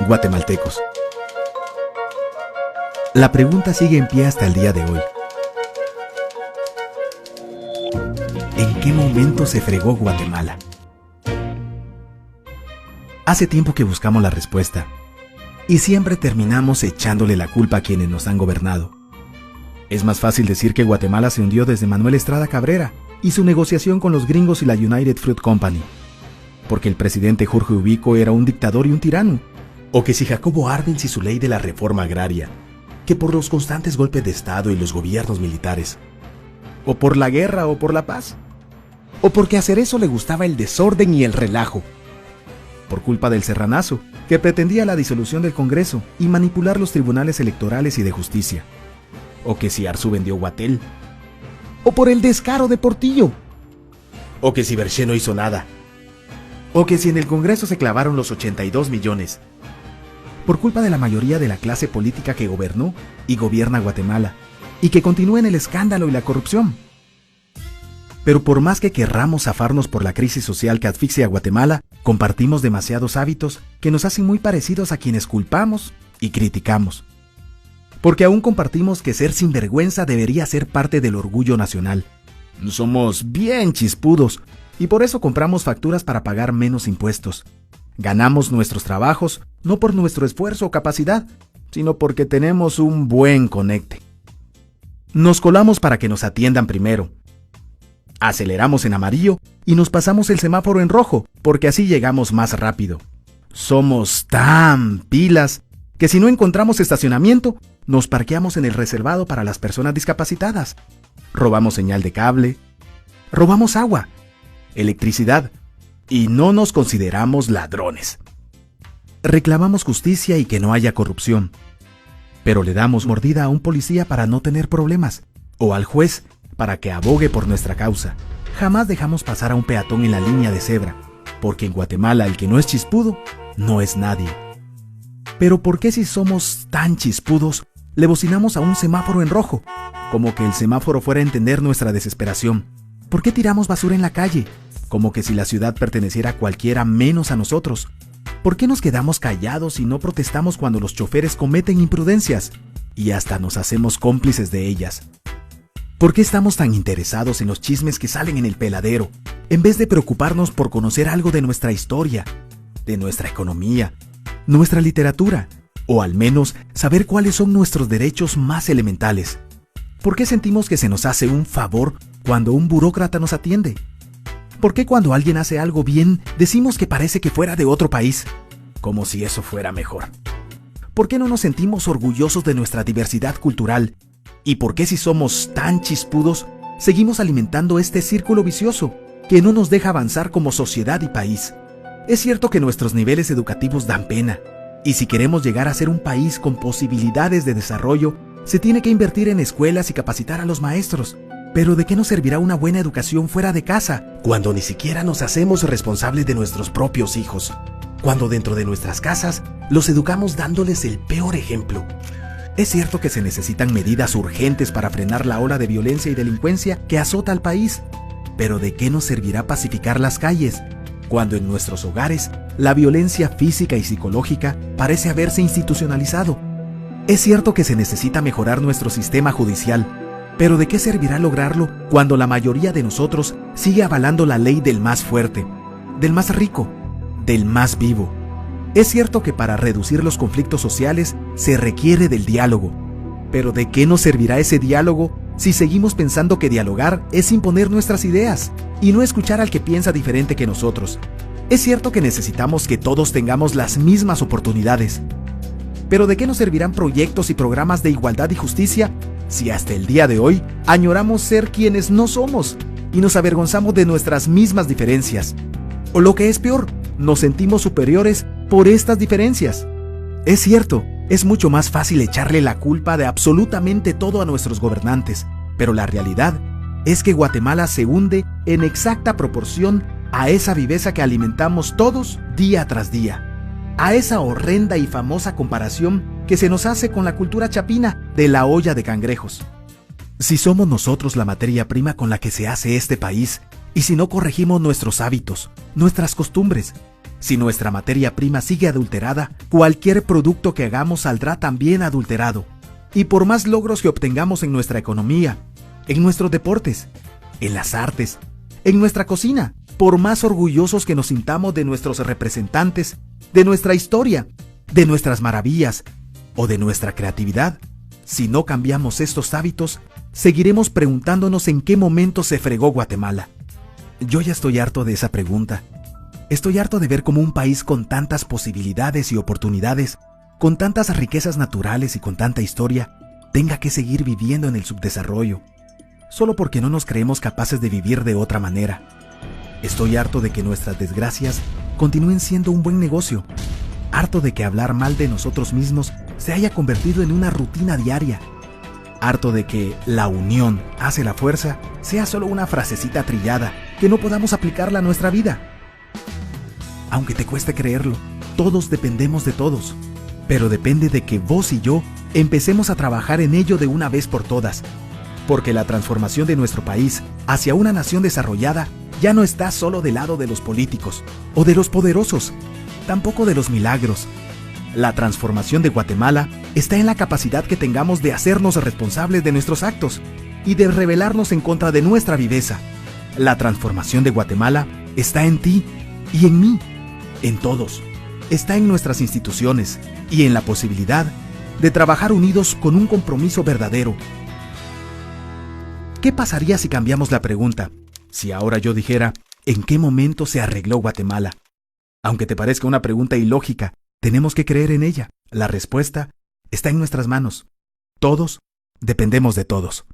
guatemaltecos. La pregunta sigue en pie hasta el día de hoy. ¿En qué momento se fregó Guatemala? Hace tiempo que buscamos la respuesta, y siempre terminamos echándole la culpa a quienes nos han gobernado. Es más fácil decir que Guatemala se hundió desde Manuel Estrada Cabrera y su negociación con los gringos y la United Fruit Company, porque el presidente Jorge Ubico era un dictador y un tirano, o que si Jacobo Arbenz y su ley de la reforma agraria, que por los constantes golpes de Estado y los gobiernos militares, o por la guerra o por la paz, o porque a Cerezo le gustaba el desorden y el relajo, por culpa del Serranazo, que pretendía la disolución del Congreso y manipular los tribunales electorales y de justicia, o que si Arzu vendió Guatel, o por el descaro de Portillo, o que si Berché no hizo nada, o que si en el Congreso se clavaron los 82 millones, por culpa de la mayoría de la clase política que gobernó y gobierna Guatemala, y que continúa en el escándalo y la corrupción. Pero por más que querramos zafarnos por la crisis social que asfixia a Guatemala, compartimos demasiados hábitos que nos hacen muy parecidos a quienes culpamos y criticamos. Porque aún compartimos que ser sinvergüenza debería ser parte del orgullo nacional. Somos bien chispudos y por eso compramos facturas para pagar menos impuestos. Ganamos nuestros trabajos no por nuestro esfuerzo o capacidad, sino porque tenemos un buen conecte. Nos colamos para que nos atiendan primero. Aceleramos en amarillo y nos pasamos el semáforo en rojo, porque así llegamos más rápido. Somos tan pilas que si no encontramos estacionamiento, nos parqueamos en el reservado para las personas discapacitadas. Robamos señal de cable, robamos agua, electricidad, y no nos consideramos ladrones. Reclamamos justicia y que no haya corrupción, pero le damos mordida a un policía para no tener problemas, o al juez para que abogue por nuestra causa. Jamás dejamos pasar a un peatón en la línea de cebra, porque en Guatemala el que no es chispudo no es nadie. Pero ¿por qué si somos tan chispudos le bocinamos a un semáforo en rojo? Como que el semáforo fuera a entender nuestra desesperación. ¿Por qué tiramos basura en la calle? Como que si la ciudad perteneciera a cualquiera menos a nosotros. ¿Por qué nos quedamos callados y no protestamos cuando los choferes cometen imprudencias? Y hasta nos hacemos cómplices de ellas. ¿Por qué estamos tan interesados en los chismes que salen en el peladero, en vez de preocuparnos por conocer algo de nuestra historia, de nuestra economía, nuestra literatura, o al menos saber cuáles son nuestros derechos más elementales? ¿Por qué sentimos que se nos hace un favor cuando un burócrata nos atiende? ¿Por qué cuando alguien hace algo bien decimos que parece que fuera de otro país, como si eso fuera mejor? ¿Por qué no nos sentimos orgullosos de nuestra diversidad cultural? ¿Y por qué si somos tan chispudos seguimos alimentando este círculo vicioso que no nos deja avanzar como sociedad y país? Es cierto que nuestros niveles educativos dan pena, y si queremos llegar a ser un país con posibilidades de desarrollo, se tiene que invertir en escuelas y capacitar a los maestros. Pero ¿de qué nos servirá una buena educación fuera de casa, cuando ni siquiera nos hacemos responsables de nuestros propios hijos? Cuando dentro de nuestras casas los educamos dándoles el peor ejemplo. Es cierto que se necesitan medidas urgentes para frenar la ola de violencia y delincuencia que azota al país, pero ¿de qué nos servirá pacificar las calles, cuando en nuestros hogares la violencia física y psicológica parece haberse institucionalizado? Es cierto que se necesita mejorar nuestro sistema judicial, pero ¿de qué servirá lograrlo cuando la mayoría de nosotros sigue avalando la ley del más fuerte, del más rico, del más vivo? Es cierto que para reducir los conflictos sociales se requiere del diálogo, pero ¿de qué nos servirá ese diálogo si seguimos pensando que dialogar es imponer nuestras ideas y no escuchar al que piensa diferente que nosotros? Es cierto que necesitamos que todos tengamos las mismas oportunidades, pero ¿de qué nos servirán proyectos y programas de igualdad y justicia si hasta el día de hoy añoramos ser quienes no somos y nos avergonzamos de nuestras mismas diferencias? O lo que es peor, nos sentimos superiores por estas diferencias. Es cierto, es mucho más fácil echarle la culpa de absolutamente todo a nuestros gobernantes, pero la realidad es que Guatemala se hunde en exacta proporción a esa viveza que alimentamos todos día tras día, a esa horrenda y famosa comparación que se nos hace con la cultura chapina de la olla de cangrejos. Si somos nosotros la materia prima con la que se hace este país, y si no corregimos nuestros hábitos, nuestras costumbres, Si nuestra materia prima sigue adulterada, cualquier producto que hagamos saldrá también adulterado. Y por más logros que obtengamos en nuestra economía, en nuestros deportes, en las artes, en nuestra cocina, por más orgullosos que nos sintamos de nuestros representantes, de nuestra historia, de nuestras maravillas o de nuestra creatividad, si no cambiamos estos hábitos, seguiremos preguntándonos en qué momento se fregó Guatemala. Yo ya estoy harto de esa pregunta. Estoy harto de ver cómo un país con tantas posibilidades y oportunidades, con tantas riquezas naturales y con tanta historia, tenga que seguir viviendo en el subdesarrollo, solo porque no nos creemos capaces de vivir de otra manera. Estoy harto de que nuestras desgracias continúen siendo un buen negocio, harto de que hablar mal de nosotros mismos se haya convertido en una rutina diaria, harto de que la unión hace la fuerza sea solo una frasecita trillada que no podamos aplicarla a nuestra vida. Aunque te cueste creerlo, todos dependemos de todos, pero depende de que vos y yo empecemos a trabajar en ello de una vez por todas, porque la transformación de nuestro país hacia una nación desarrollada ya no está solo del lado de los políticos o de los poderosos, tampoco de los milagros. La transformación de Guatemala está en la capacidad que tengamos de hacernos responsables de nuestros actos y de rebelarnos en contra de nuestra viveza. La transformación de Guatemala está en ti y en mí, en todos. Está en nuestras instituciones y en la posibilidad de trabajar unidos con un compromiso verdadero. ¿Qué pasaría si cambiamos la pregunta? Si ahora yo dijera, ¿en qué momento se arregló Guatemala? Aunque te parezca una pregunta ilógica, tenemos que creer en ella. La respuesta está en nuestras manos. Todos dependemos de todos.